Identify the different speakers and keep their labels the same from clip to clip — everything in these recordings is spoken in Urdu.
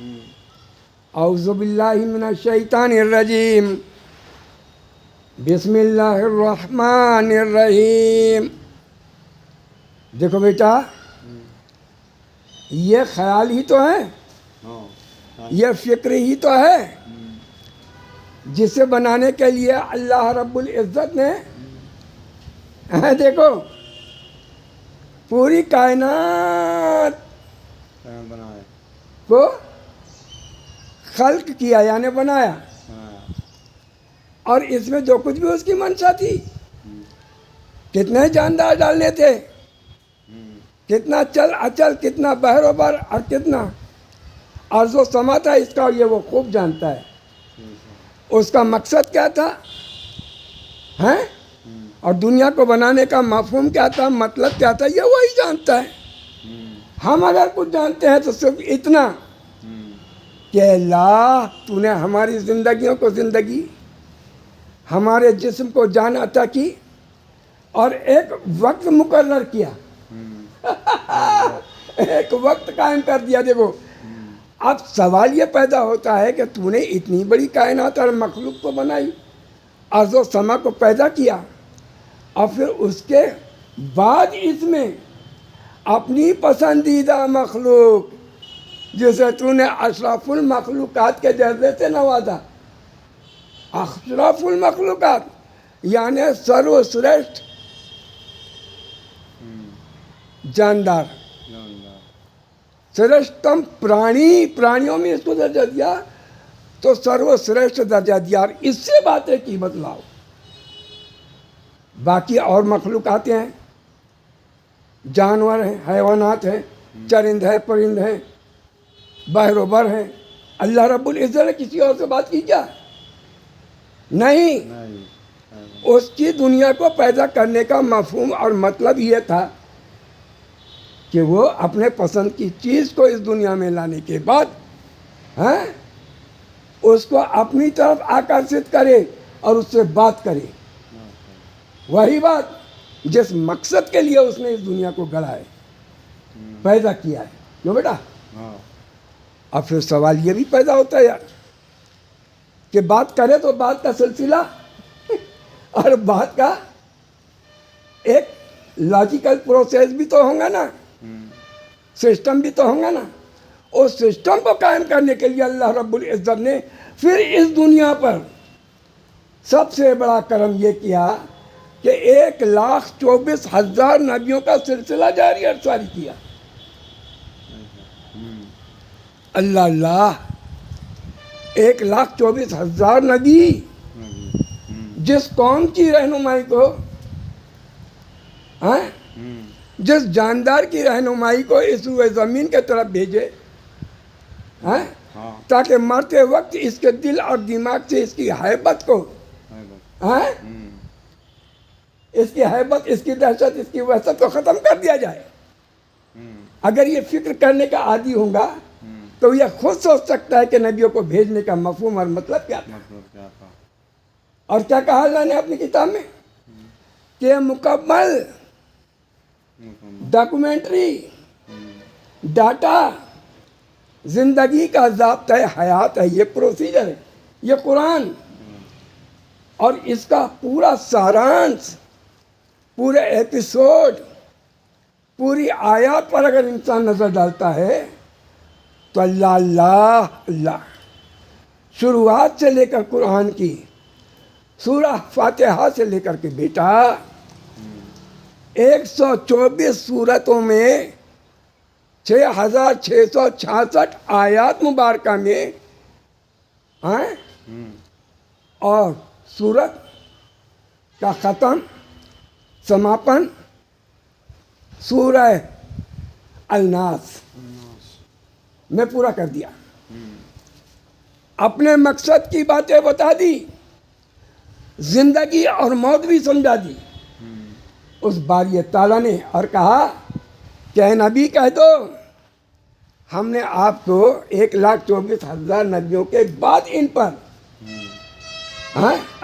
Speaker 1: اعوذ باللہ من الشیطان الرجیم، بسم اللہ الرحمن الرحیم۔ دیکھو بیٹا، یہ خیال ہی تو ہے، یہ فکر ہی تو ہے جسے بنانے کے لیے اللہ رب العزت نے دیکھو پوری کائنات کو خلق کیا، یعنی بنایا، اور اس میں جو کچھ بھی اس کی منشا تھی، کتنے جاندار ڈالنے تھے، کتنا چل اچل، کتنا بحر و بر، اور کتنا ارض و سما تھا اس کا، یہ وہ خوب جانتا ہے۔ اس کا مقصد کیا تھا ہیں، اور دنیا کو بنانے کا مفہوم کیا تھا، مطلب کیا تھا، یہ وہی جانتا ہے۔ ہم اگر کچھ جانتے ہیں تو صرف اتنا کہ اللہ تو نے ہماری زندگیوں کو زندگی، ہمارے جسم کو جان عطا کی، اور ایک وقت مقرر کیا، ایک وقت قائم کر دیا۔ دیکھو اب سوال یہ پیدا ہوتا ہے کہ تو نے اتنی بڑی کائنات اور مخلوق کو بنائی، ارض و سما کو پیدا کیا، اور پھر اس کے بعد اس میں اپنی پسندیدہ مخلوق جسے تو نے اشرف المخلوقات کے جذبے سے نوازا، اشرف المخلوقات یعنی سرو سریشٹھ جاندار، سریشٹم پرانیوں میں اس کو درجہ دیا، تو سرو سریشٹھ درجہ دیا، اور اس سے باتیں کی بتلاؤ۔ باقی اور مخلوقات ہیں، جانور ہیں، حیوانات ہیں، چرند ہیں، پرند ہیں، بحر و بر ہیں، اللہ رب العزت نے کسی اور سے بات کی کیا؟ نہیں۔ اس کی دنیا کو پیدا کرنے کا مفہوم اور مطلب یہ تھا کہ وہ اپنے پسند کی چیز کو اس دنیا میں لانے کے بعد اس کو اپنی طرف آکرشت کرے اور اس سے بات کرے، وہی بات جس مقصد کے لیے اس نے اس دنیا کو گڑھا ہے، پیدا کیا ہے۔ کیوں بیٹا؟ اب پھر سوال یہ بھی پیدا ہوتا ہے یار کہ بات کرے تو بات کا سلسلہ اور بات کا ایک لاجیکل پروسیس بھی تو ہوگا نا، سسٹم بھی تو ہوگا نا۔ اس سسٹم کو قائم کرنے کے لیے اللہ رب العزت نے پھر اس دنیا پر سب سے بڑا کرم یہ کیا کہ 1,24,000 نبیوں کا سلسلہ جاری اور ساری کیا۔ اللہ اللہ، 1,24,000 نبی جس قوم کی رہنمائی کو، جس جاندار کی رہنمائی کو اس روئے زمین کے طرف بھیجے، تاکہ مرتے وقت اس کے دل اور دماغ سے اس کی ہیبت کو، اس کی ہیبت، اس کی دہشت، اس کی وحشت کو ختم کر دیا جائے۔ اگر یہ فکر کرنے کا عادی ہوگا تو یہ خود سوچ سکتا ہے کہ نبیوں کو بھیجنے کا مفہوم اور مطلب کیا تھا۔ اور کیا کہا اللہ نے اپنی کتاب میں کہ مکمل ڈاکومنٹری ڈاٹا زندگی کا ضابطۂ حیات ہے، یہ پروسیجر ہے، یہ قرآن، اور اس کا پورا سارانش، پورے ایپیسوڈ، پوری آیات پر اگر انسان نظر ڈالتا ہے تو اللہ اللہ اللہ، شروعات سے لے کر قرآن کی سورہ فاتحہ سے لے کر کے بیٹا 124 سورتوں میں 6,666 آیات مبارکہ میں اور سورت کا ختم، سماپن سورہ الناس میں پورا کر دیا، اپنے مقصد کی باتیں بتا دی، زندگی اور موت بھی سمجھا دی اس باری تعالیٰ نے، اور کہا کہ اے نبی کہہ دو ہم نے آپ کو 1,24,000 نبیوں کے بعد ان پر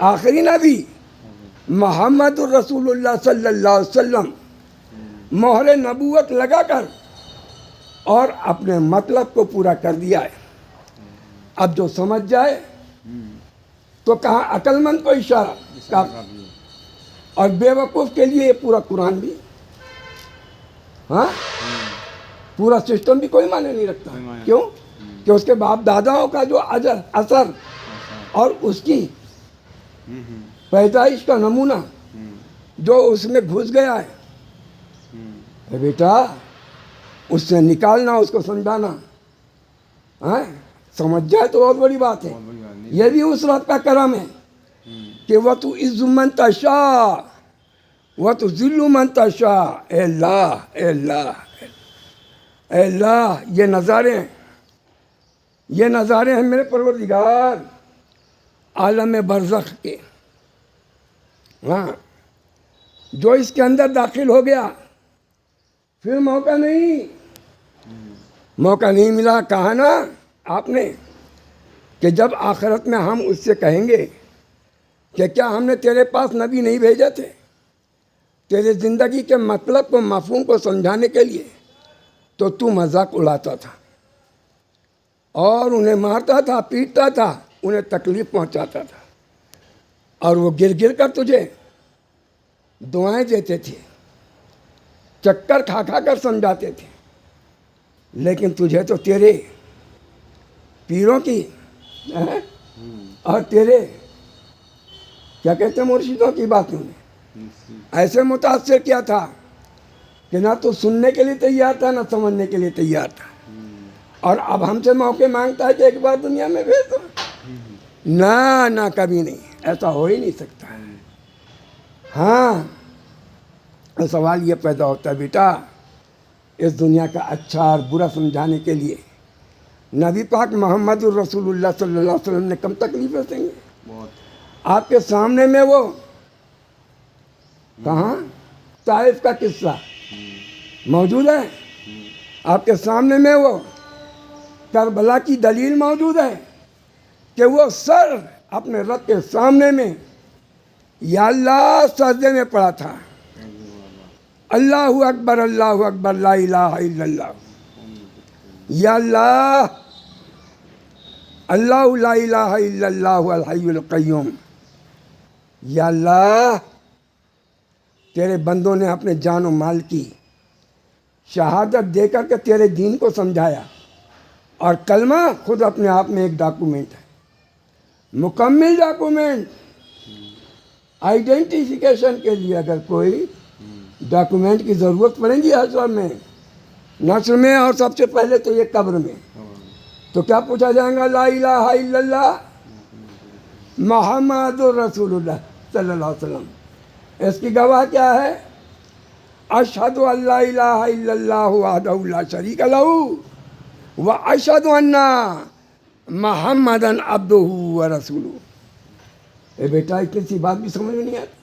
Speaker 1: آخری نبی محمد الرسول اللہ صلی اللہ علیہ وسلم مہر نبوت لگا کر اور اپنے مطلب کو پورا کر دیا ہے۔ اب جو سمجھ جائے تو کہاں عقل مند کو اشارہ کافی، اور بے وقوف کے لیے یہ پورا قرآن بھی، ہاں پورا سسٹم بھی کوئی معنی نہیں رکھتا. کیوں؟ کہ اس کے باپ داداؤں کا جو اثر اور اس کی پیدائش کا نمونہ جو اس میں گھس گیا ہے، بیٹا اس سے نکالنا، اس کو سمجھانا، سمجھ جائے تو بہت بڑی بات ہے. یہ بھی اس رب کا کرم ہے کہ وہ تو عز من تشاء وہ تو ذل من تشاء. اے اللہ، اے اللہ، اے اللہ، یہ نظارے ہیں، یہ نظارے ہیں میرے پروردگار عالم برزخ کے. ہاں جو اس کے اندر داخل ہو گیا پھر موقع نہیں ملا. کہا نا آپ نے کہ جب آخرت میں ہم اس سے کہیں گے کہ کیا ہم نے تیرے پاس نبی نہیں بھیجے تھے تیرے زندگی کے مطلب کو، مفہوم کو سمجھانے کے لیے، تو مذاق اڑاتا تھا اور انہیں مارتا تھا، پیٹتا تھا، انہیں تکلیف پہنچاتا تھا، اور وہ گر گر کر تجھے دعائیں دیتے تھے، چکر کھا کھا کر سمجھاتے تھے. لیکن تجھے تو تیرے پیروں کی اور تیرے کیا کہتے ہیں مرشدوں کی باتوں نے ایسے متاثر کیا تھا کہ نہ تو سننے کے لیے تیار تھا، نہ سمجھنے کے لیے تیار تھا. اور اب ہم سے موقع مانگتا ہے کہ ایک بار دنیا میں بھیج دو. نہ کبھی نہیں، ایسا ہو ہی نہیں سکتا. ہاں سوال یہ پیدا ہوتا ہے بیٹا اس دنیا کا اچھا اور برا سمجھانے کے لیے نبی پاک محمد الرسول اللہ صلی اللہ علیہ وسلم نے کم تکلیفیں دیں گے. آپ کے سامنے میں وہ کہاں طائف کا قصہ موجود ہے، آپ کے سامنے میں وہ کربلا کی دلیل موجود ہے کہ وہ سر اپنے رب کے سامنے میں یا اللہ سجدے میں پڑا تھا. اللہ اکبر، اللہ اکبر، لا الہ الا اللہ. یا اللہ، اللہ لا الہ الا اللہ الحی القیوم. یا اللہ تیرے بندوں نے اپنے جان و مال کی شہادت دے کر کے تیرے دین کو سمجھایا، اور کلمہ خود اپنے آپ میں ایک ڈاکومنٹ ہے، مکمل ڈاکومنٹ. آئیڈینٹیفیکیشن کے لیے اگر کوئی ڈاکومنٹ کی ضرورت پڑے گی حشر میں، نصر میں، اور سب سے پہلے تو یہ قبر میں، تو کیا پوچھا جائے گا؟ لا الہ الا اللہ محمد رسول اللہ صلی اللہ علیہ وسلم. اس کی گواہ کیا ہے؟ اشہد ان لا الہ الا اللہ وحدہ لا شریک لہ واشہد ان محمدا عبدہ ورسولہ. اے بیٹا اتنی سی بات بھی سمجھ میں نہیں آتی.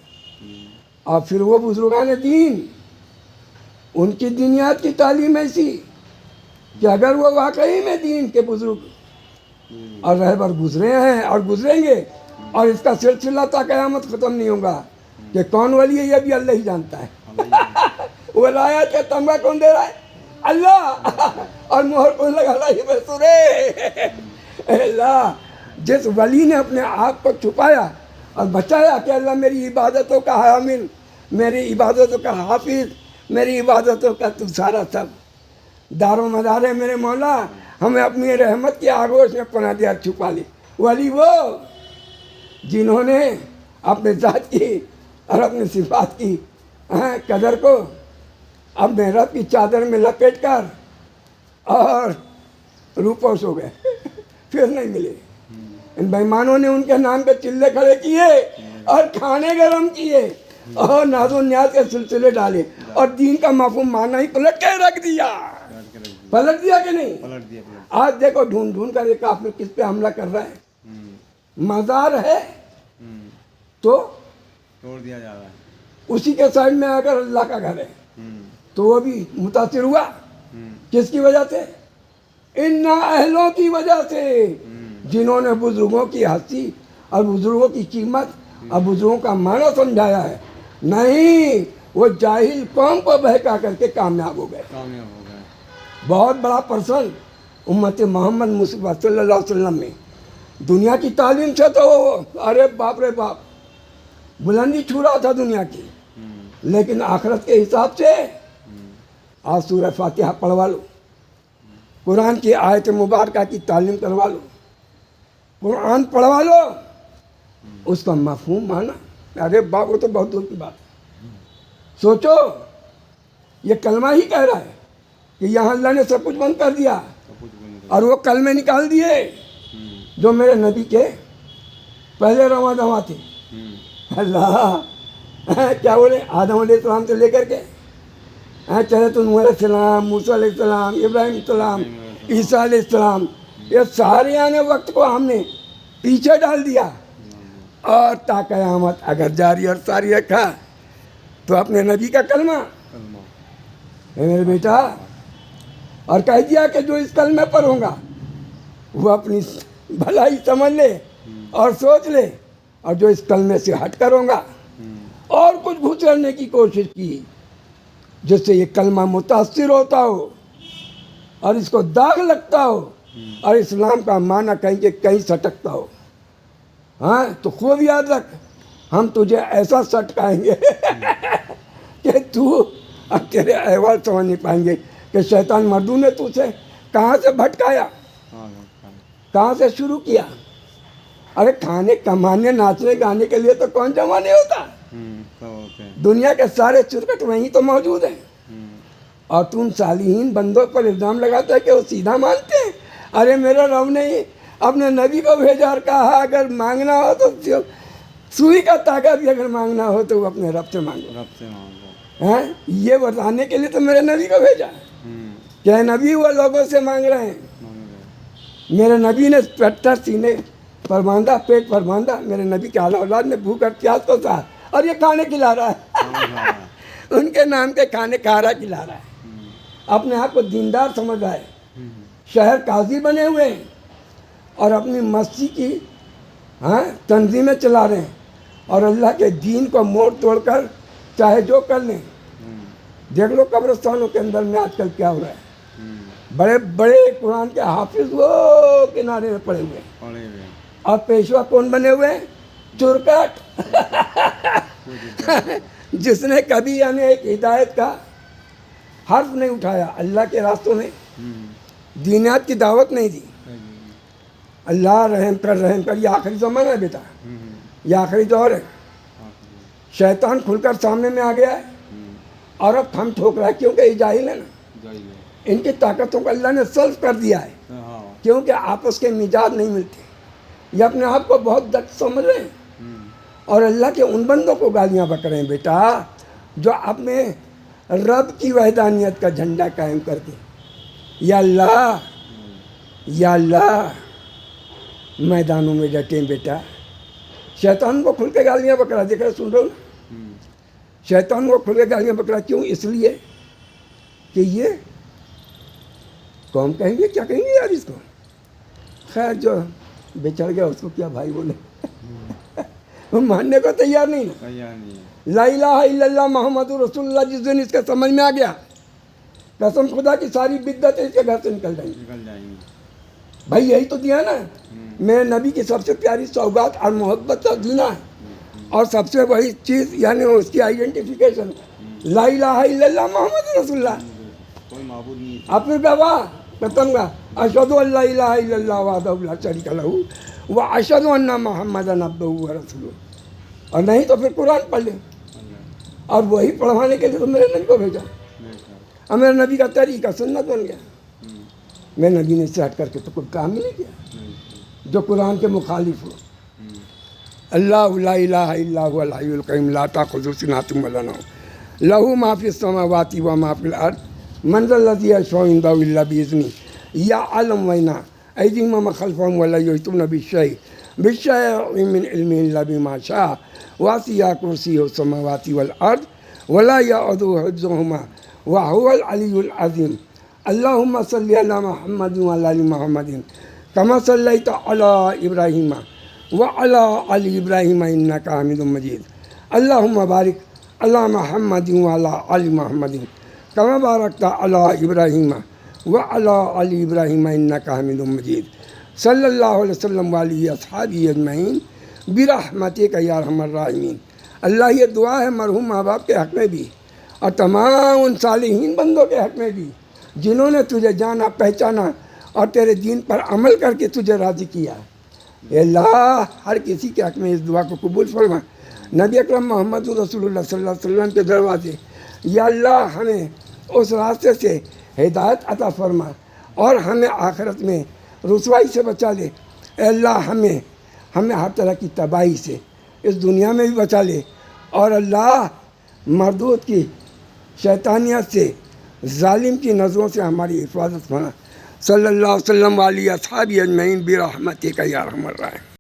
Speaker 1: اور پھر وہ بزرگان دین، ان کی دینیات کی تعلیم ایسی کہ اگر وہ واقعی میں دین کے بزرگ اور رہبر گزرے ہیں اور گزریں گے، اور اس کا سلسلہ تا قیامت ختم نہیں ہوگا کہ کون ولی ہے یہ بھی اللہ ہی جانتا ہے. ولایت کا تمغہ کون دے رہا ہے؟ اللہ. اور مہر کون لگا رہا ہے؟ بسورے اللہ. جس ولی نے اپنے آپ کو چھپایا اور بچایا کہ اللہ میری عبادتوں کا حامل، میری عبادتوں کا حافظ، میری عبادتوں کا تو سارا سب دار و مدار ہے میرے مولا، ہمیں اپنی رحمت کی آغوش میں پناہ دیا، چھپا لی. ولی وہ جنہوں نے اپنے ذات کی اور اپنے صفات کی قدر کو اپنے رب کی چادر میں لپیٹ کر اور روپوش ہو گئے، پھر نہیں ملے. ان بےمانوں نے ان کے نام پہ چلے کھڑے کیے اور کھانے گرم کیے اور ناز و نیاز کے سلسلے ڈالے اور دین کا مفہوم مانا ہی پلٹ کے رکھ دیا. پلٹ دیا کہ نہیں؟ آج دیکھو ڈھونڈ ڈھونڈ کر یہ کافر کس پہ حملہ کر رہا ہے. مزار ہے تو
Speaker 2: توڑ دیا جا رہا ہے،
Speaker 1: اسی کے سائڈ میں اگر اللہ کا گھر ہے تو وہ بھی متاثر ہوا. کس کی وجہ سے؟ ان اہلوں کی وجہ سے جنہوں نے بزرگوں کی ہستی اور بزرگوں کی قیمت اور بزرگوں کا معنی سمجھایا ہے. نہیں، وہ جاہل قوم کو بہکا کر کے کامیاب ہو گئے. بہت بڑا پرسن امت محمد مصطفیٰ صلی اللہ علیہ وسلم میں دنیا کی تعلیم سے تو ارے باپ رے باپ بلندی چھو رہا تھا دنیا کی، لیکن آخرت کے حساب سے آج سورہ فاتحہ پڑھوا لو، قرآن کی آیت مبارکہ کی تعلیم کروا لو، قرآن پڑھوا لو، اس کا مفہوم مانا، ارے باپ وہ تو بہت دور کی بات ہے۔ سوچو یہ کلمہ ہی کہہ رہا ہے کہ یہاں اللہ نے سب کچھ بند کر دیا اور وہ کلمے نکال دیے جو میرے نبی کے پہلے رواں دواں تھے۔ اللہ کیا بولے، آدم علیہ السلام سے لے کر کے چلے تو نوح علیہ السلام، موسیٰ علیہ السلام، ابراہیم علیہ السلام، عیسیٰ علیہ السلام، یہ سارے آنے وقت کو ہم نے پیچھے ڈال دیا، اور تا قیامت اگر جاری اور ساری رکھا تو اپنے نبی کا کلمہ اے میرے بیٹا، اور کہہ دیا کہ جو اس کلمے پر ہوگا وہ اپنی بھلائی سمجھ لے اور سوچ لے، اور جو اس کلمے سے ہٹ کر ہوگا اور کچھ گھسڑنے کی کوشش کی جس سے یہ کلمہ متاثر ہوتا ہو اور اس کو داغ لگتا ہو اور اسلام کا معنی کہیں سٹکتا ہو، ہاں تو خوب یاد رکھ، ہم تجھے ایسا سٹکائیں گے کہ تو اب تیرے احوال سمجھ نہیں پائیں گے کہ شیطان مردوں نے تجھے کہاں سے بھٹکایا، کہاں سے شروع کیا۔ ارے کھانے کمانے ناچنے گانے کے لیے تو کون جمع نہیں ہوتا، دنیا کے سارے چرکٹ وہیں تو موجود ہیں، اور تم صالحین بندوں پر الزام لگاتا ہے کہ وہ سیدھا مانتے ہیں۔ ارے میرے رب نے اپنے نبی کو بھیجا اور کہا اگر مانگنا ہو تو سوئی کا طاقت بھی اگر مانگنا ہو تو وہ اپنے رب سے مانگو، یہ بتانے کے لیے تو میرے نبی کو بھیجا کہ نبی وہ لوگوں سے مانگ رہے ہیں۔ میرے نبی نے پتھر سینے پر باندھا، پیٹ پر باندھا، میرے نبی کے اعلیٰ اولاد نے بھوک اور پیاس کو سہا، اور یہ کھانے کھلا رہا ہے ان کے نام کے کھانے کھا رہا کھلا رہا ہے، اپنے آپ کو دیندار سمجھ رہا ہے، شہر قاضی بنے ہوئے ہیں اور اپنی مسجد کی تنظیمیں چلا رہے ہیں، اور اللہ کے دین کو موڑ توڑ کر چاہے جو کر لیں۔ دیکھ لو قبرستانوں کے اندر میں آج کل کیا ہو رہا ہے، بڑے بڑے قرآن کے حافظ وہ کنارے میں پڑے ہوئے ہیں، اور پیشوا کون بنے ہوئے ہیں؟ چرکٹ جس نے کبھی یعنی ایک ہدایت کا حرف نہیں اٹھایا، اللہ کے راستوں میں دینیات کی دعوت نہیں دی۔ اللہ رحم کر، یہ آخری زمانہ ہے بیٹا، یہ آخری دور ہے، شیطان کھل کر سامنے میں آ گیا ہے اور اب تھم ٹھوک رہا ہے، کیونکہ یہ جاہل ہے نا، ان کی طاقتوں کو اللہ نے سلب کر دیا ہے، کیونکہ آپس کے مزاج نہیں ملتے، یہ اپنے آپ کو بہت دکھ سمجھ رہے ہیں اور اللہ کے ان بندوں کو گالیاں بک رہے ہیں بیٹا جو اپنے رب کی وحدانیت کا جھنڈا قائم کر کے یا اللہ میدانوں میں ڈٹے بیٹا۔ شیطان کو کھل کے گالیاں بک رہا، دیکھ رہے سن رہے ہو نا، شیطان کو کھل کے گالیاں بک رہا، کیوں؟ اس لیے کہ یہ قوم کہیں گے، کیا کہیں گے یار اس کو، خیر جو بچڑ گیا اس کو کیا بھائی بولے وہ ماننے کو تیار نہیں نا۔ لا الہ الا اللہ محمد رسول اللہ جس دن اس کے سمجھ میں آ گیا، قسم خدا کی ساری بدعتیں اس کے گھر سے نکل جائیں گی۔ بھائی یہی تو دیا نا، میرے نبی کی سب سے پیاری سوگات اور محبت کا دینا ہے، اور سب سے بڑی چیز یعنی اس کی آئیڈینٹیفیکیشن لا الہ الا اللہ محمد رسول اللہ،
Speaker 2: کوئی معبود نہیں،
Speaker 1: اب پھر گواہ ختم گا، اشہد ان لا الہ الا اللہ وحدہ لا شریک لہ واشہد ان محمدا عبدہ ورسولہ، اور نہیں تو پھر قرآن پڑھ لیں، اور وہی پڑھوانے کے لیے تو میرے نبی کو بھیجا، اور میرے نبی کا طریقہ سنت بن گیا۔ میرے نبی نے اسے ہٹ کر کے تو کوئی کام ہی نہیں کیا جو قرآن کے مخالف ہو۔ اللہ لا الہ الا هو الحی القیوم لا تأخذہ سنۃ ولا نوم لہ ما فی السماوات و ما فی الارض من ذا الذی یشفع عندہ الا بإذنہ یعلم بین ایدیہم وما خلفہم ولا یحیطون بشیء من علمہ الا بما شاء وسع کرسیہ السماوات والارض ولا یؤودہ حفظہما وهو العلی العظیم۔ اللہم صلی علی محمد وعلی آل محمد کما صلیت علی ابراہیم وعلی آل ابراہیم انک حمید مجید۔ اللہم بارک علی محمد وعلی آل محمد کما بارکت علی ابراہیم وعلی آل ابراہیم انک حمید مجید۔ صلی اللہ علیہ وسلم والی اصحابی اجمعین برحمتک یا ارحم الراحمین۔ اللہ یہ دعا ہے مرحوم ماں باپ کے حق میں بھی اور تمام ان صالحین بندوں کے حق میں بھی جنہوں نے تجھے جانا پہچانا اور تیرے دین پر عمل کر کے تجھے راضی کیا۔ اے اللہ ہر کسی کے حق میں اس دعا کو قبول فرما۔ نبی اکرم محمد رسول اللہ صلی اللہ علیہ وسلم کے دروازے، یا اللہ ہمیں اس راستے سے ہدایت عطا فرما اور ہمیں آخرت میں رسوائی سے بچا لے۔ اے اللہ ہمیں ہر طرح کی تباہی سے اس دنیا میں بھی بچا لے، اور اللہ مردود کی شیطانیت سے، ظالم کی نظروں سے ہماری حفاظت فرما۔ صلی اللہ علیہ وسلم علی اصحابہ اجمعین برحمتک یا ارحم الراحمین۔